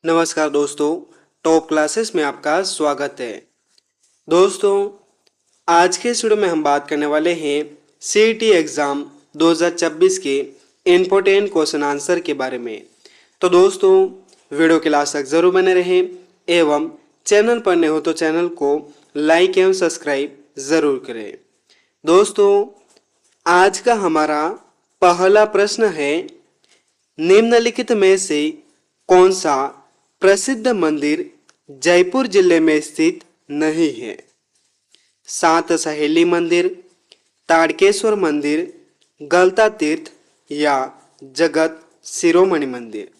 नमस्कार दोस्तों, top classes में आपका स्वागत है। दोस्तों, आज के इस वीडियो में हम बात करने वाले हैं सीईटी एग्ज़ाम 2026 के इम्पोर्टेंट क्वेश्चन आंसर के बारे में। तो दोस्तों, वीडियो के लास्ट तक ज़रूर बने रहें एवं चैनल पर नए हो तो चैनल को लाइक एवं सब्सक्राइब ज़रूर करें। दोस्तों, आज का हमारा पहला प्रश्न है, निम्नलिखित में से कौन सा प्रसिद्ध मंदिर जयपुर जिले में स्थित नहीं है? सात सहेली मंदिर, ताड़केश्वर मंदिर, गलता तीर्थ या जगत शिरोमणि मंदिर।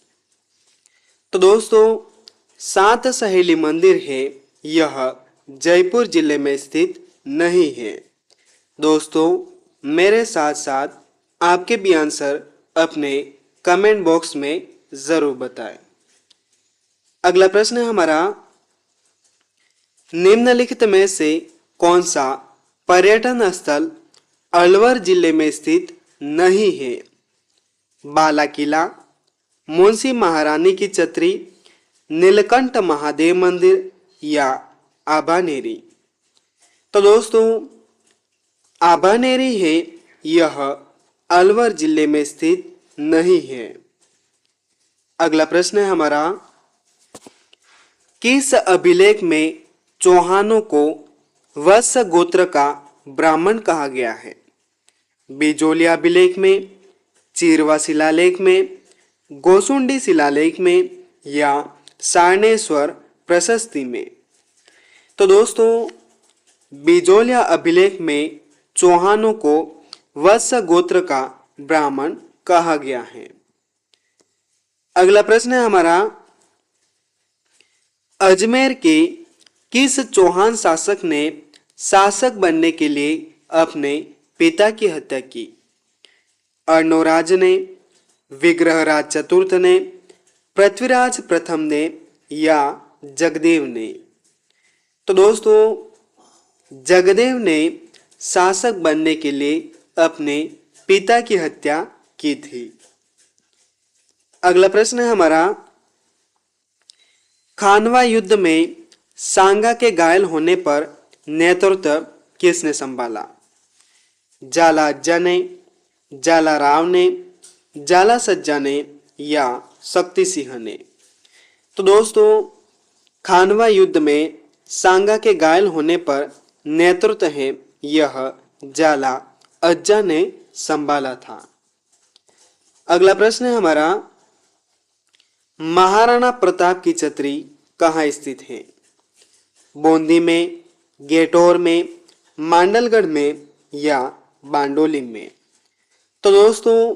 तो दोस्तों, सात सहेली मंदिर है, यह जयपुर जिले में स्थित नहीं है। दोस्तों, मेरे साथ साथ आपके भी आंसर अपने कमेंट बॉक्स में ज़रूर बताएं। अगला प्रश्न है हमारा, निम्नलिखित में से कौन सा पर्यटन स्थल अलवर जिले में स्थित नहीं है? बाला किला, मुंशी महारानी की छतरी, नीलकंठ महादेव मंदिर या आभानेरी। तो दोस्तों, आभानेरी है, यह अलवर जिले में स्थित नहीं है। अगला प्रश्न है हमारा, किस अभिलेख में चौहानों को वत्स गोत्र का ब्राह्मण कहा गया है? बिजोलिया अभिलेख में, चीरवा शिलालेख में, गोसुंडी शिलालेख में या सारनेश्वर प्रशस्ति में। तो दोस्तों, बिजोलिया अभिलेख में चौहानों को वत्स गोत्र का ब्राह्मण कहा गया है। अगला प्रश्न है हमारा, अजमेर के किस चौहान शासक ने शासक बनने के लिए अपने पिता की हत्या की? अर्णोराज ने, विग्रहराज चतुर्थ ने, पृथ्वीराज प्रथम ने या जगदेव ने? तो दोस्तों, जगदेव ने शासक बनने के लिए अपने पिता की हत्या की थी। अगला प्रश्न है हमारा, खानवा युद्ध में सांगा के घायल होने पर नेतृत्व किसने संभाला? जाला अज्जा ने, जाला राव ने, जाला सज्जा ने या शक्ति सिंह ने? तो दोस्तों, खानवा युद्ध में सांगा के घायल होने पर नेतृत्व है, यह जाला अज्जा ने संभाला था। अगला प्रश्न है हमारा, महाराणा प्रताप की छतरी कहाँ स्थित है? बूंदी में, गेटौर में, मांडलगढ़ में या बांडोली में? तो दोस्तों,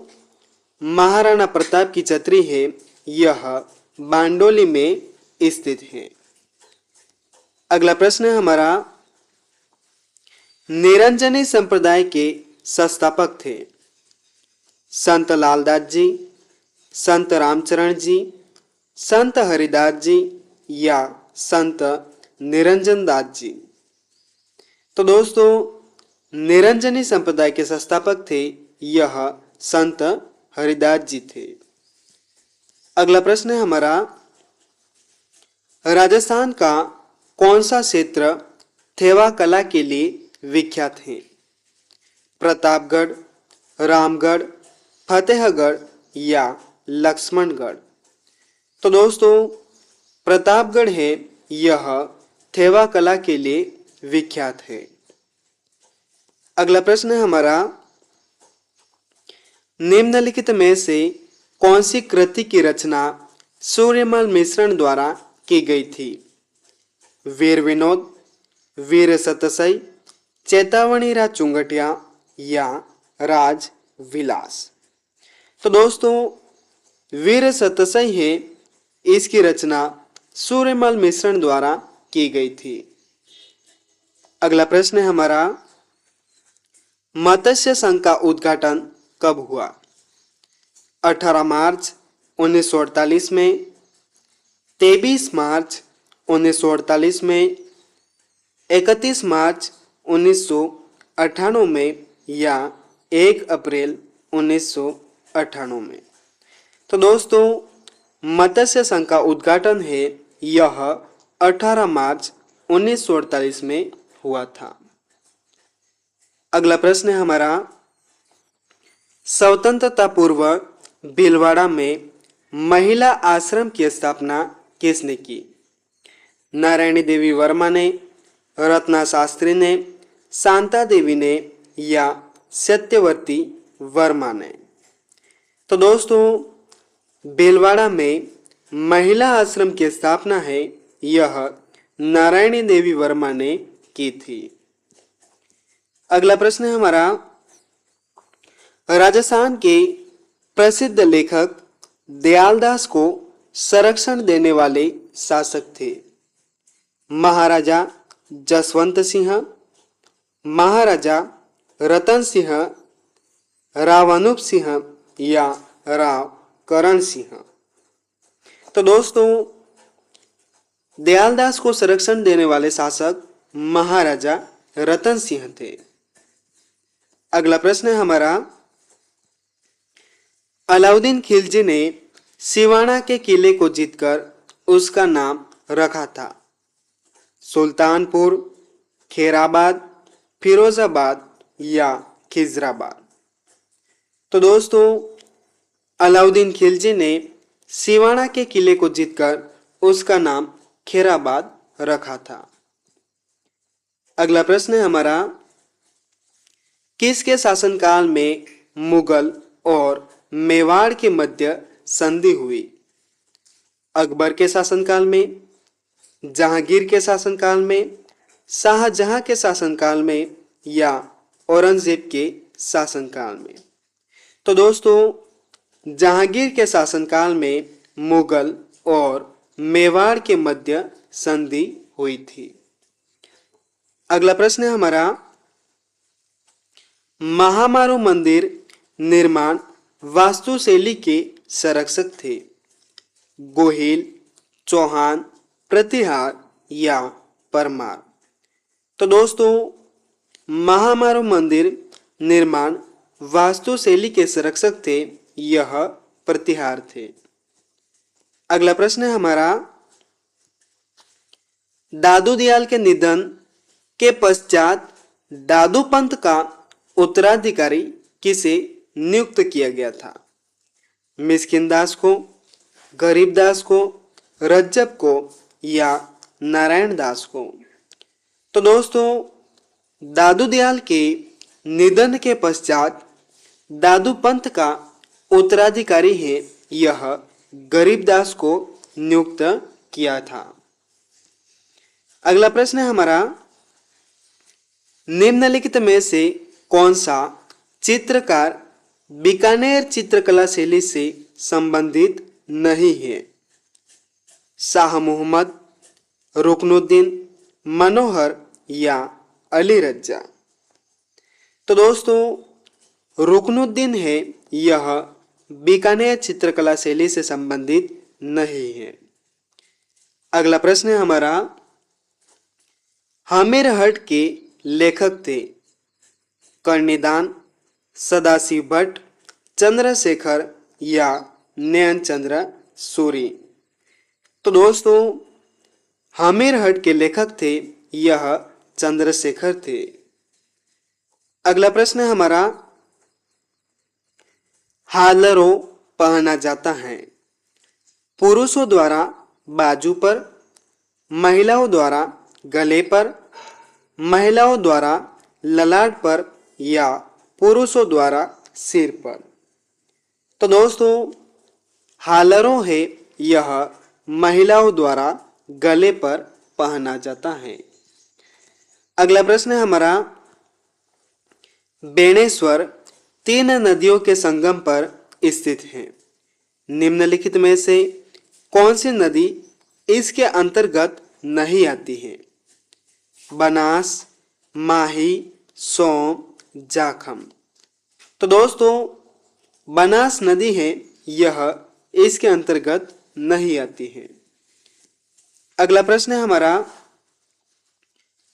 महाराणा प्रताप की छतरी है, यह बांडोली में स्थित है। अगला प्रश्न है हमारा, निरंजनी संप्रदाय के संस्थापक थे? संत लालदास जी, संत रामचरण जी, संत हरिदास जी या संत निरंजन दास जी? तो दोस्तों, निरंजनी संप्रदाय के संस्थापक थे, यह संत हरिदास जी थे। अगला प्रश्न है हमारा, राजस्थान का कौन सा क्षेत्र थेवा कला के लिए विख्यात है? प्रतापगढ़, रामगढ़, फतेहगढ़ या लक्ष्मणगढ़? तो दोस्तों, प्रतापगढ़ है, यह थेवा कला के लिए विख्यात है। अगला प्रश्न है हमारा, निम्नलिखित में से कौन सी कृति की रचना सूर्यमल मिश्रण द्वारा की गई थी? वीर विनोद, वीर सतसई, चेतावनी राज चुंगटिया या राज विलास? तो दोस्तों, वीर सतसई है, इसकी रचना सूर्यमल मिश्रण द्वारा की गई थी। अगला प्रश्न है हमारा, मत्स्य संघ का उद्घाटन कब हुआ? 18 मार्च 1948 में, 23 मार्च 1948 में, 31 मार्च 1998 में या 1 अप्रैल 1998 में? तो दोस्तों, मत्स्य संघ का उद्घाटन है, यह 18 मार्च 1948 में हुआ था। अगला प्रश्न है हमारा, स्वतंत्रता पूर्व भीलवाड़ा में महिला आश्रम की स्थापना किसने की? नारायणी देवी वर्मा ने, रत्ना शास्त्री ने, शांता देवी ने या सत्यवती वर्मा ने? तो दोस्तों, भीलवाड़ा में महिला आश्रम की स्थापना है, यह नारायणी देवी वर्मा ने की थी। अगला प्रश्न है हमारा, राजस्थान के प्रसिद्ध लेखक दयालदास को संरक्षण देने वाले शासक थे? महाराजा जसवंत सिंह, महाराजा रतन सिंह, रावानुप सिंह या राव करण सिंह? तो दोस्तों, दयालदास को संरक्षण देने वाले शासक महाराजा रतन सिंह थे। अगला प्रश्न है हमारा, अलाउद्दीन खिलजी ने सिवाना के किले को जीतकर उसका नाम रखा था? सुल्तानपुर, खैराबाद, फिरोजाबाद या खिजराबाद? तो दोस्तों, अलाउद्दीन खिलजी ने सिवाना के किले को जीतकर उसका नाम खैराबाद रखा था। अगला प्रश्न है हमारा, किसके शासनकाल में मुगल और मेवाड़ के मध्य संधि हुई? अकबर के शासनकाल में, जहांगीर के शासनकाल में, शाहजहां के शासनकाल में या औरंगजेब के शासनकाल में? तो दोस्तों, जहांगीर के शासनकाल में मुगल और मेवाड़ के मध्य संधि हुई थी। अगला प्रश्न है हमारा, महामारू मंदिर निर्माण वास्तुशैली के संरक्षक थे? गोहिल, चौहान, प्रतिहार या परमार? तो दोस्तों, महामारू मंदिर निर्माण वास्तुशैली के संरक्षक थे, यह प्रतिहार थे। अगला प्रश्न है हमारा, दादू दयाल के निधन के पश्चात दादू पंथ का उत्तराधिकारी किसे नियुक्त किया गया था? मिस्किन दास को, गरीबदास को, रज्जब को या नारायण दास को? तो दोस्तों, दादू दयाल के निधन के पश्चात दादू पंथ का उत्तराधिकारी है, यह गरीबदास को नियुक्त किया था। अगला प्रश्न है हमारा, निम्नलिखित में से कौन सा चित्रकार बीकानेर चित्रकला शैली से संबंधित नहीं है? शाह मोहम्मद, रुकनुद्दीन, मनोहर या अली रज्जा? तो दोस्तों, रुकनुद्दीन है, यह बीकानेर चित्रकला शैली से संबंधित नहीं है। अगला प्रश्न है हमारा, हमीरहट के लेखक थे? कर्णिदान, सदाशिव भट्ट, चंद्रशेखर या नयन चंद्र सूरी? तो दोस्तों, हमीरहट के लेखक थे, यह चंद्रशेखर थे। अगला प्रश्न है हमारा, हालरो पहना जाता है? पुरुषों द्वारा बाजू पर, महिलाओं द्वारा गले पर, महिलाओं द्वारा ललाट पर या पुरुषों द्वारा सिर पर? तो दोस्तों, हालरों है, यह महिलाओं द्वारा गले पर पहना जाता है। अगला प्रश्न है हमारा, बेणेश्वर 3 नदियों के संगम पर स्थित है। निम्नलिखित में से कौन सी नदी इसके अंतर्गत नहीं आती है? बनास, माही, सोम, जाखम? तो दोस्तों, बनास नदी है, यह इसके अंतर्गत नहीं आती है। अगला प्रश्न है हमारा,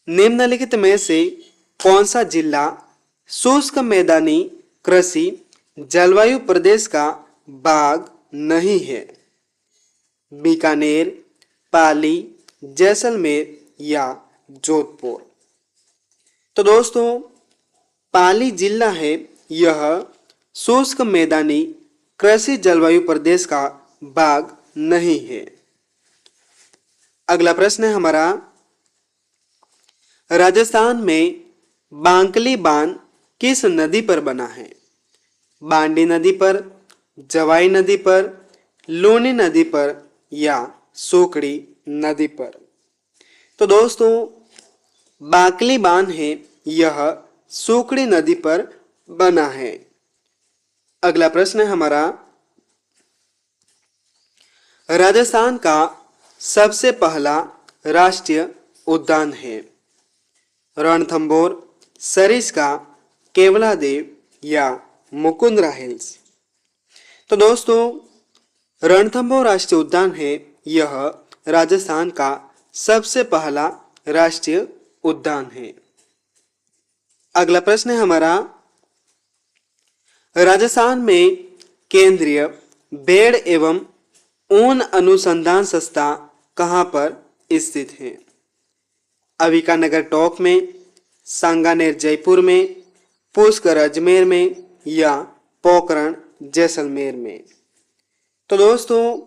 निम्नलिखित में से कौन सा जिला शुष्क मैदानी कृषि जलवायु प्रदेश का भाग नहीं है? बीकानेर, पाली, जैसलमेर या जोधपुर। तो दोस्तों पाली जिला है यह शुष्क मैदानी कृषि जलवायु प्रदेश का भाग नहीं है। अगला प्रश्न है हमारा, राजस्थान में बांकली बांध किस नदी पर बना है? बांडी नदी पर, जवाई नदी पर, लूनी नदी पर या सोकड़ी नदी पर। तो दोस्तों बांकली बांध है यह सोकड़ी नदी पर बना है। अगला प्रश्न है हमारा, राजस्थान का सबसे पहला राष्ट्रीय उद्यान है? रणथंभौर, सरिस्का, केवलादेव या मुकुंदरा हिल्स। तो दोस्तों रणथंभौर राष्ट्रीय उद्यान है यह राजस्थान का सबसे पहला राष्ट्रीय उद्यान है। अगला प्रश्न है हमारा, राजस्थान में केंद्रीय भेड़ एवं ऊन अनुसंधान संस्था कहाँ पर स्थित है? अविकानगर टोंक में, सांगानेर जयपुर में, पुष्कर अजमेर में या पोखरण जैसलमेर में। तो दोस्तों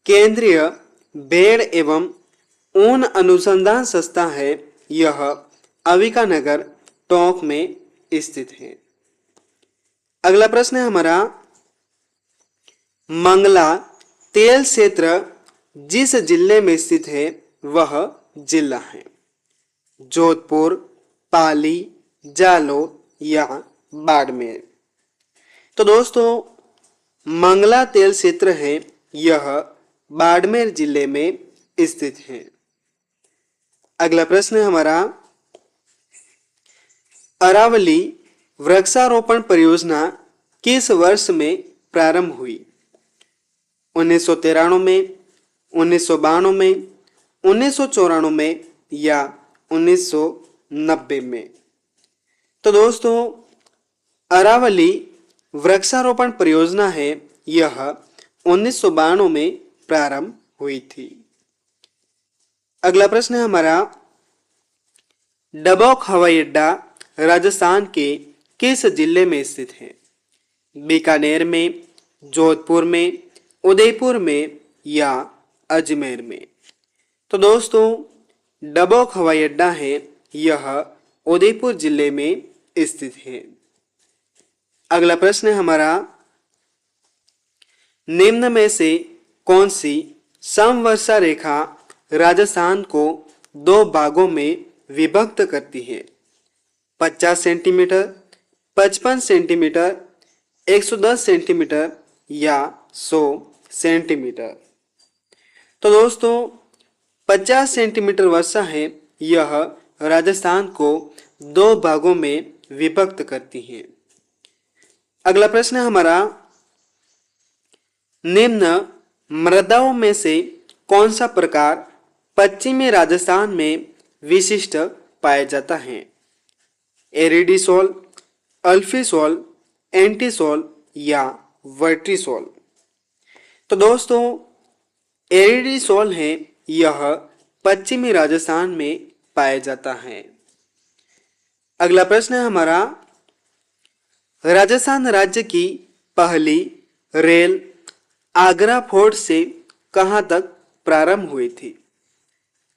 केंद्रीय भेड़ एवं ऊन अनुसंधान संस्था है यह अविकानगर टोंक में स्थित है। अगला प्रश्न है हमारा, मंगला तेल क्षेत्र जिस जिले में स्थित है वह जिला है? जोधपुर, पाली, जालौर या बाड़मेर। तो दोस्तों मंगला तेल क्षेत्र है यह बाड़मेर जिले में स्थित है। अगला प्रश्न है हमारा, अरावली वृक्षारोपण परियोजना किस वर्ष में प्रारंभ हुई? 1993 में, 1992 में, 1994 में या 1990 में। तो दोस्तों अरावली वृक्षारोपण परियोजना है यह 1992 में प्रारंभ हुई थी। अगला प्रश्न है हमारा, डबोक हवाई अड्डा राजस्थान के किस जिले में स्थित है? बीकानेर में, जोधपुर में, उदयपुर में या अजमेर में। तो दोस्तों डबोक हवाई अड्डा है यह उदयपुर जिले में स्थित है। अगला प्रश्न है हमारा, निम्न में से कौन सी समवर्षा रेखा राजस्थान को दो भागों में विभक्त करती है? 50 सेंटीमीटर, 55 सेंटीमीटर, 110 सेंटीमीटर या 100 सेंटीमीटर। तो दोस्तों 50 सेंटीमीटर वर्षा है यह राजस्थान को दो भागों में विभक्त करती है। अगला प्रश्न है हमारा, निम्न मृदाओं में से कौन सा प्रकार पश्चिमी राजस्थान में विशिष्ट पाया जाता है? एरिडीसोल, अल्फीसोल, एंटीसोल या वर्टिसोल। तो दोस्तों एरिडीसोल है यह पश्चिमी राजस्थान में पाया जाता है। अगला प्रश्न है हमारा, राजस्थान राज्य की पहली रेल आगरा फोर्ट से कहां तक प्रारंभ हुई थी?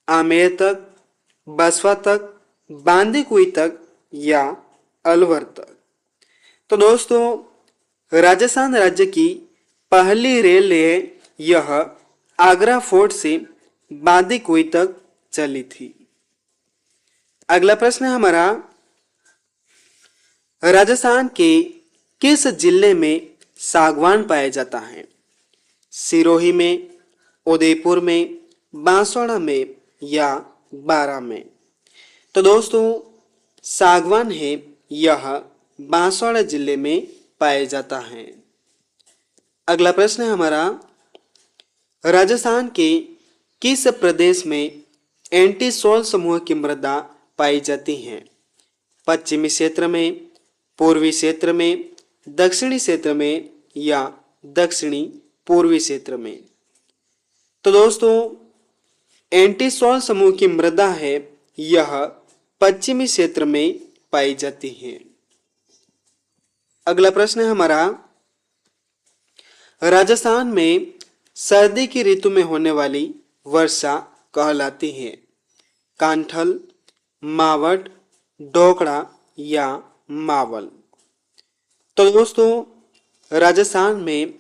आमेर तक, बसवा तक, बांदीकुई तक या अलवर तक। तो दोस्तों राजस्थान राज्य की पहली रेल है यह आगरा फोर्ट से बांदीकुई तक चली थी। अगला प्रश्न है हमारा, राजस्थान के किस जिले में सागवान पाया जाता है? सिरोही में, उदयपुर में, बांसवाड़ा में या बारां में। तो दोस्तों सागवान है यह बांसवाड़ा जिले में पाया जाता है। अगला प्रश्न है हमारा, राजस्थान के किस प्रदेश में एंटीसोल समूह की मृदा पाई जाती है? पश्चिमी क्षेत्र में, पूर्वी क्षेत्र में, दक्षिणी क्षेत्र में या दक्षिणी पूर्वी क्षेत्र में। तो दोस्तों एंटीसोल समूह की मृदा है यह पश्चिमी क्षेत्र में पाई जाती है। अगला प्रश्न है हमारा, राजस्थान में सर्दी की ऋतु में होने वाली वर्षा कहलाती है? कांठल, मावट, डोकड़ा या मावल? तो दोस्तों राजस्थान में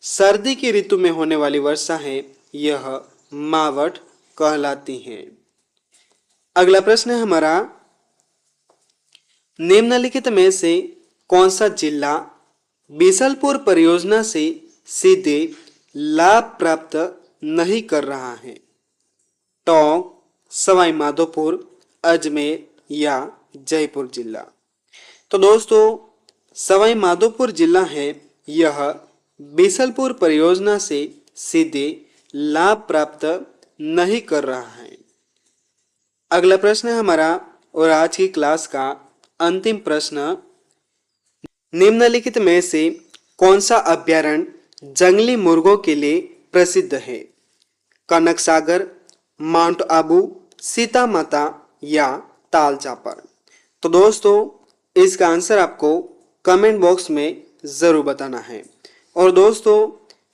सर्दी की ऋतु में होने वाली वर्षा है यह मावट कहलाती है। अगला प्रश्न है हमारा, निम्नलिखित में से कौन सा जिला बीसलपुर परियोजना से सीधे लाभ प्राप्त नहीं कर रहा है? टोंक, सवाई माधोपुर, अजमेर या जयपुर जिला? तो दोस्तों सवाई माधोपुर जिला है यह बीसलपुर परियोजना से सीधे लाभ प्राप्त नहीं कर रहा है। अगला प्रश्न है हमारा और आज की क्लास का अंतिम प्रश्न, निम्नलिखित में से कौन सा अभ्यारण्य जंगली मुर्गों के लिए प्रसिद्ध है? कनक सागर, माउंट आबू, सीता माता या ताल चापर? तो दोस्तों इसका आंसर आपको कमेंट बॉक्स में ज़रूर बताना है। और दोस्तों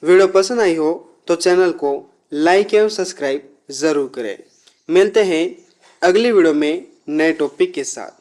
वीडियो पसंद आई हो तो चैनल को लाइक एवं सब्सक्राइब ज़रूर करें। मिलते हैं अगली वीडियो में नए टॉपिक के साथ।